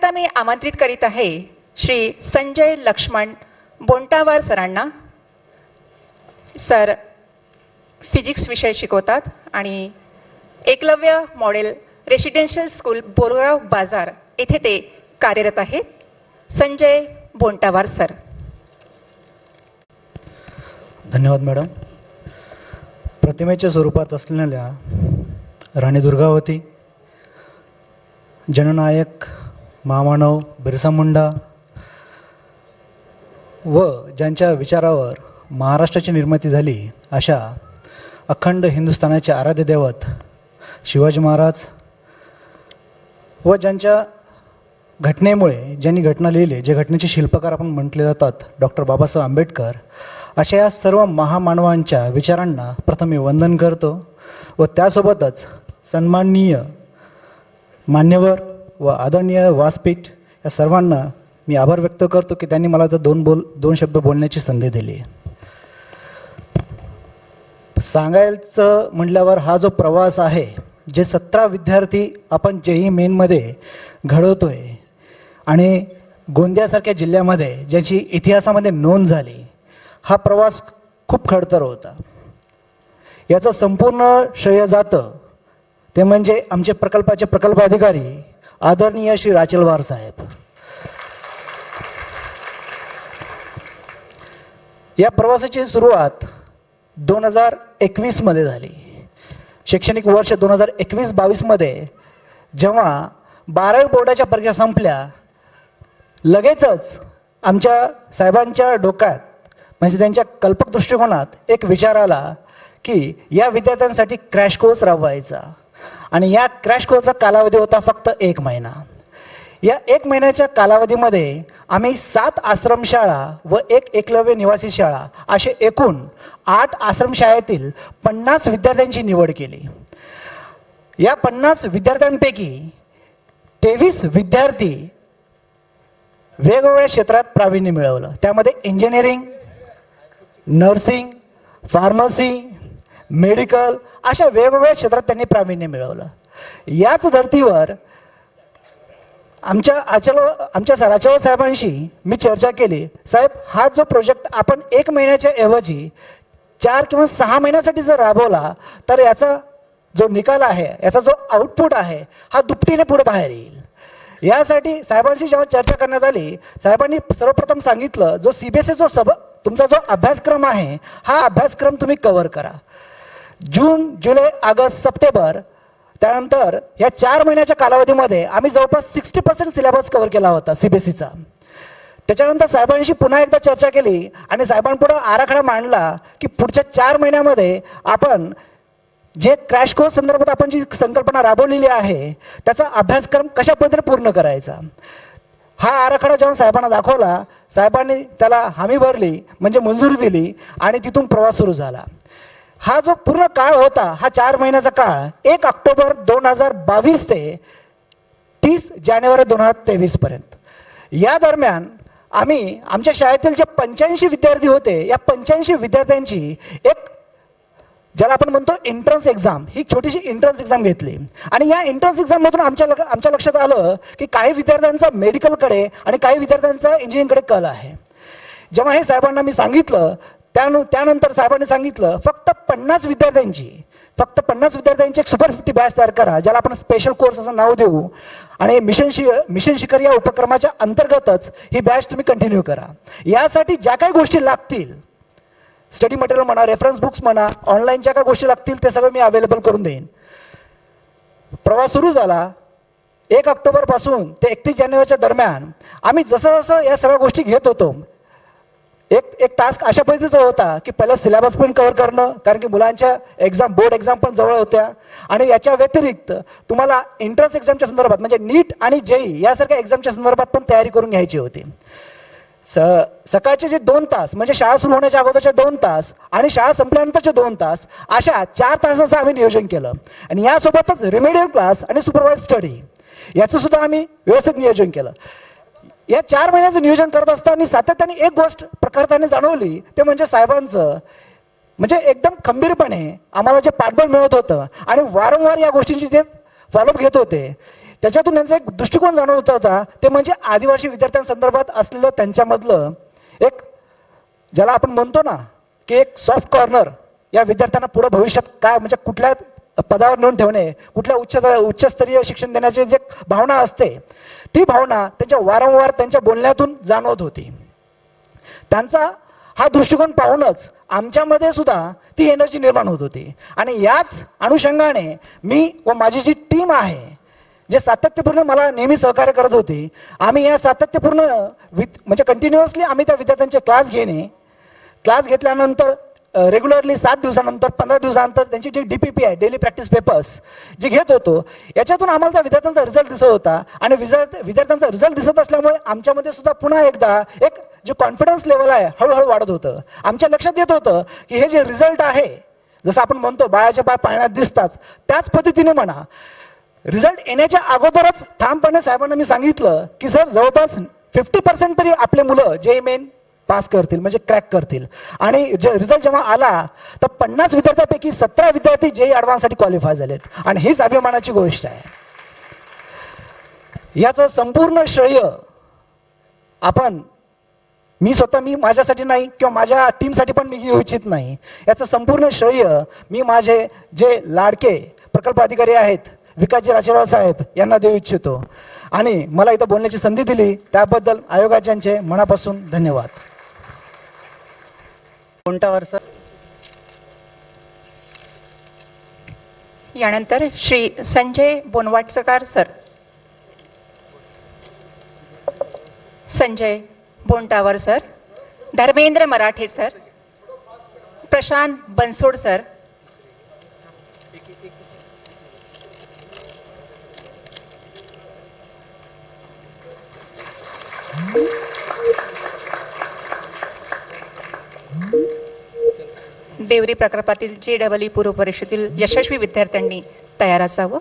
आता मी आमंत्रित करीत आहे श्री संजय लक्ष्मण बोंटावार सरांना. सर फिजिक्स विषय शिकवतात आणि Eklavya model residential school Borgaon बाजार येथे ते कार्यरत आहेत. संजय बोंटावार सर. धन्यवाद मॅडम. प्रतिमेच्या स्वरूपात असलेल्या राणी दुर्गावती, जननायक महामानव बिरसा मुंडा व ज्यांच्या विचारावर महाराष्ट्राची निर्मिती झाली अशा अखंड हिंदुस्थानाचे आराध्य दैवत शिवाजी महाराज व ज्यांच्या घटनेमुळे ज्यांनी घटना लिहिली, जे घटनेचे शिल्पकार आपण म्हटले जातात डॉक्टर बाबासाहेब आंबेडकर, अशा या सर्व महामानवांच्या विचारांना प्रथम मी वंदन करतो व त्यासोबतच सन्माननीय मान्यवर व आदरणीय व्यासपीठ या सर्वांना मी आभार व्यक्त करतो की त्यांनी मला तर दोन शब्द बोलण्याची संधी दिली. सांगायचं म्हटल्यावर हा जो प्रवास आहे, जे 17 विद्यार्थी आपण जेई मेनमध्ये घडवतोय आणि गोंदियासारख्या जिल्ह्यामध्ये ज्याची इतिहासामध्ये नोंद झाली, हा प्रवास खूप खडतर होता. याचं संपूर्ण श्रेय जातं ते म्हणजे आमचे प्रकल्पाचे प्रकल्प अधिकारी आदरणीय श्री राचलवार साहेब. या प्रवासाची सुरुवात 2021 मध्ये झाली. शैक्षणिक वर्ष 2021-22 मध्ये जेव्हा 12वी बोर्डाच्या परीक्षा संपल्या, लगेचच आमच्या साहेबांच्या डोक्यात म्हणजे त्यांच्या कल्पक दृष्टिकोनात एक विचार आला की या विद्यार्थ्यांसाठी क्रॅश कोर्स राबवायचा आणि या क्रॅश कोर्सचा कालावधी होता फक्त 1 महिना. या 1 महिन्याच्या कालावधीमध्ये आम्ही 7 आश्रमशाळा व 1 एकलव्य निवासी शाळा असे एकूण 8 आश्रमशाळेतील 50 विद्यार्थ्यांची निवड केली. या 50 विद्यार्थ्यांपैकी 23 विद्यार्थी वेगवेगळ्या क्षेत्रात प्रावीण्य मिळवलं. त्यामध्ये इंजिनिअरिंग, नर्सिंग, फार्मसी, मेडिकल अशा वेगवेगळ्या क्षेत्रात त्यांनी प्रावीण्य मिळवलं. याच धर्तीवर आमच्या राचलवार साहेबांशी मी चर्चा केली. साहेब, हा जो प्रोजेक्ट आपण 1 महिन्याच्या ऐवजी 4 किंवा 6 महिन्यासाठी जर राबवला तर याचा जो निकाल आहे, याचा जो आउटपुट आहे, हा दुपटीने पुढे बाहेर येईल. यासाठी साहेबांशी जेव्हा चर्चा करण्यात आली, साहेबांनी सर्वप्रथम सांगितलं जो CBSE तुमचा जो अभ्यासक्रम आहे, हा अभ्यासक्रम तुम्ही कव्हर करा. जून, जुलै, ऑगस्ट, सप्टेंबर, त्यानंतर या 4 महिन्याच्या कालावधीमध्ये आम्ही जवळपास 60% सिलेबस कव्हर केला होता CBSEचा. त्याच्यानंतर साहेबांशी पुन्हा एकदा चर्चा केली आणि साहेबांपुढे आराखडा मांडला की पुढच्या 4 महिन्यामध्ये आपण जे क्रॅश कोर्स संदर्भात आपण जी संकल्पना राबवलेली आहे त्याचा अभ्यासक्रम कशा पद्धतीने पूर्ण करायचा. हा आराखडा जेव्हा साहेबांना दाखवला, साहेबांनी त्याला हामी भरली म्हणजे मंजुरी दिली आणि तिथून प्रवास सुरू झाला. हा जो पूर्ण काळ होता, हा 4 महिन्याचा काळ 1 ऑक्टोबर 2022 ते 30 जानेवारी 2023 पर्यंत. या दरम्यान आम्ही आमच्या शाळेतील जे 85 विद्यार्थी होते, या 85 विद्यार्थ्यांची एक ज्याला आपण म्हणतो एंट्रन्स एक्झाम, ही छोटीशी एंट्रन्स एक्झाम घेतली. आणि या एंट्रन्स एक्झाम मधून आमच्या लक्षात आलं की काही विद्यार्थ्यांचा मेडिकलकडे आणि काही विद्यार्थ्यांचा इंजिनिअरिंगकडे कल आहे. जेव्हा हे साहेबांना मी सांगितलं, त्यानंतर साहेबांनी सांगितलं फक्त 50 विद्यार्थ्यांची एक सुपर 50 बॅच तयार करा, ज्याला आपण स्पेशल कोर्स असं नाव देऊ आणि मिशन शिखर या उपक्रमाच्या अंतर्गतच ही बॅच तुम्ही कंटिन्यू करा. यासाठी ज्या काही गोष्टी लागतील, स्टडी मटेरियल म्हणा, रेफरन्स बुक्स म्हणा, ऑनलाईन ज्या काही गोष्टी लागतील ते सगळं मी अवेलेबल करून देईन. प्रवास सुरू झाला. 1 ऑक्टोबर पासून ते 31 जानेवारीच्या दरम्यान आम्ही जसं या सगळ्या गोष्टी घेत होतो, एक टास्क अशा पद्धतीचा होता की पहिला सिलेबस पण कव्हर करणं, कारण की मुलांच्या बोर्ड एक्झाम पण जवळ होत्या आणि याच्या व्यतिरिक्त तुम्हाला एंट्रन्स एक्झामच्या संदर्भात म्हणजे नीट आणि जेई यासारख्या एक्झामच्या संदर्भात पण तयारी करून घ्यायची होती. सकाळचे जे 2 तास म्हणजे शाळा सुरू होण्याच्या अगोदरचे 2 तास आणि शाळा संपल्यानंतरचे 2 तास अशा 4 तासाचं आम्ही नियोजन केलं. आणि यासोबतच रिमेडियल क्लास आणि सुपरवाइज स्टडी याचं सुद्धा आम्ही व्यवस्थित नियोजन केलं. या 4 महिन्याचं नियोजन करत असताना सातत्याने एक गोष्ट प्रखरतेने जाणवली, ते म्हणजे साहेबांचं म्हणजे एकदम खंबीरपणे आम्हाला जे पाठबळ मिळत होतं आणि वारंवार या गोष्टींची जे फॉलोअप घेत होते, त्याच्यातून त्यांचा एक दृष्टिकोन जाणवत होता, ते म्हणजे आदिवासी विद्यार्थ्यांसंदर्भात असलेलं त्यांच्यामधलं एक, ज्याला आपण म्हणतो ना की एक सॉफ्ट कॉर्नर, या विद्यार्थ्यांना पुढे भविष्यात काय म्हणजे कुठल्या पदावर नेऊन ठेवणे, कुठल्या उच्चस्तरीय शिक्षण देण्याची जे भावना असते, ती भावना त्यांच्या वारंवार त्यांच्या बोलण्यातून जाणवत होती. त्यांचा हा दृष्टिकोन पाहूनच आमच्यामध्ये सुद्धा ती एनर्जी निर्माण होत होती. आणि याच अनुषंगाने मी व माझी जी टीम आहे, जे सातत्यपूर्ण मला नेहमी सहकार्य करत होती, आम्ही या सातत्यपूर्ण म्हणजे कंटिन्युअसली आम्ही त्या विद्यार्थ्यांचे क्लास घेतल्यानंतर रेग्युलरली 7 दिवसानंतर 15 दिवसानंतर त्यांची जी DPP आहे, डेली प्रॅक्टिस पेपर्स जे घेत होतो, याच्यातून आम्हाला त्या विद्यार्थ्यांचा रिझल्ट दिसत होता. आणि विद्यार्थ्यांचा रिझल्ट दिसत असल्यामुळे आमच्यामध्ये सुद्धा पुन्हा एकदा एक जे कॉन्फिडन्स लेवल आहे हळूहळू वाढत होतं. आमच्या लक्षात येत होतं की हे जे रिझल्ट आहे, जसं आपण म्हणतो बाळाच्या पाय पाळण्यात दिसतात, त्याच पद्धतीने म्हणा, रिझल्ट येण्याच्या अगोदरच ठामपणे साहेबांना मी सांगितलं की सर, जवळपास 50% तरी आपले मुलं JEE मेन पास करतील, म्हणजे क्रॅक करतील. आणि जे रिझल्ट जेव्हा आला तर 50 विद्यार्थ्यांपैकी 17 विद्यार्थी JEE ॲडव्हान्ससाठी क्वालिफाय झालेत. आणि हीच अभिमानाची गोष्ट आहे. याचं संपूर्ण श्रेय मी माझ्यासाठी नाही किंवा माझ्या टीमसाठी पण मी घेऊ इच्छित नाही. याचं संपूर्ण श्रेय मी माझे जे लाडके प्रकल्प अधिकारी आहेत विकासजी राजेराव साहेब यांना देऊ इच्छितो. आणि मला इथं बोलण्याची संधी दिली त्याबद्दल आयोगाच्यांचे मनापासून धन्यवाद. बोंटावर सर. यानंतर श्री संजय बोनवाटकर सर. संजय बोंटावर सर, धर्मेंद्र मराठे सर, प्रशांत बनसोड सर, देवरी प्रकल्पातील JEE पूर्व परीक्षेतील यशस्वी विद्यार्थ्यांनी तयार असावं.